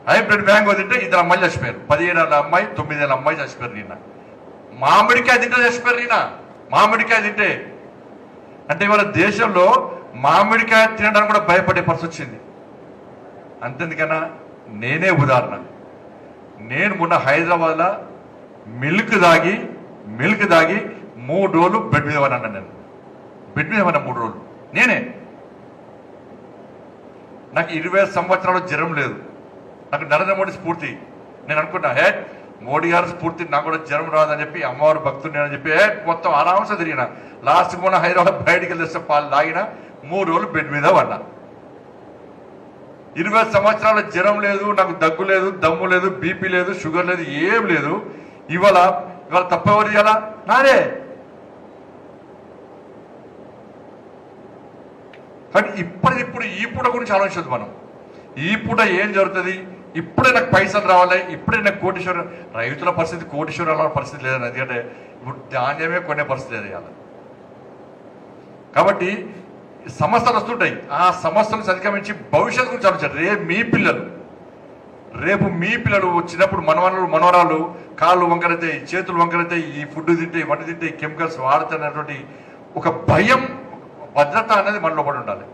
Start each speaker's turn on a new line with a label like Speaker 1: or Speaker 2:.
Speaker 1: Hybrid mango తింటే 2 అమ్మాయిలు చచ్చిపోయారు. 17 ఏళ్ళ అమ్మాయి 9 ఏళ్ళ అమ్మాయి చచ్చిపోయారు నిన్న. మామిడికాయ తింటే చచ్చిపోయారు నిన్న. మామిడికాయ తింటే అంటే ఇవాళ దేశంలో మామిడికాయ తినడానికి కూడా భయపడే పరిస్థితి వచ్చింది. అంతేందుకన్నా నేనే ఉదాహరణ. నేను మొన్న హైదరాబాద్లో మిల్క్ దాగి 3 రోజులు బెడ్ మీద అన్నాను. నేను బెడ్ మీద ఉన్నా 3 రోజులు. నేనే. నాకు 20 సంవత్సరాలు జ్వరం లేదు. నాకు నరేంద్ర మోడీ స్ఫూర్తి. నేను అనుకున్నా మోడీ గారు స్ఫూర్తి నాకు కూడా జ్వరం రాదని చెప్పి అమ్మవారు భక్తుని అని చెప్పి మొత్తం ఆరాంస తిరిగిన. లాస్ట్ మొన్న హైదరాబాద్ బయటికి వెళ్ళేస్తే పాలు తాగిన 3 రోజులు బెడ్ మీద పడ్డా. 20 సంవత్సరాల జ్వరం లేదు, నాకు దగ్గు లేదు, దమ్ము లేదు, బీపీ లేదు, షుగర్ లేదు, ఏం లేదు. ఇవాళ తప్పెవరు ఇవాళ నాదే. కానీ ఇప్పుడు ఈ పూట గురించి ఆలోచించదు మనం. ఈ పూట ఏం జరుగుతుంది, ఇప్పుడే నాకు పైసలు రావాలి, ఇప్పుడే నాకు కోటీశ్వరం. రైతుల పరిస్థితి కోటీశ్వరాల పరిస్థితి లేదని, ఎందుకంటే ఇప్పుడు ధాన్యమే కొనే పరిస్థితి లేదు ఇవాళ. కాబట్టి సమస్యలు వస్తుంటాయి. ఆ సమస్యలను అధిగమించి భవిష్యత్తు గురించి ఆలోచించారు. రేపు మీ పిల్లలు వచ్చినప్పుడు మనవరాలు కాళ్ళు వంకరైతాయి, చేతులు వంకరైతాయి, ఈ ఫుడ్ తింటే వంట తింటే కెమికల్స్ వాడుతున్నటువంటి ఒక భయం, భద్రత అనేది మనలో పడి ఉండాలి.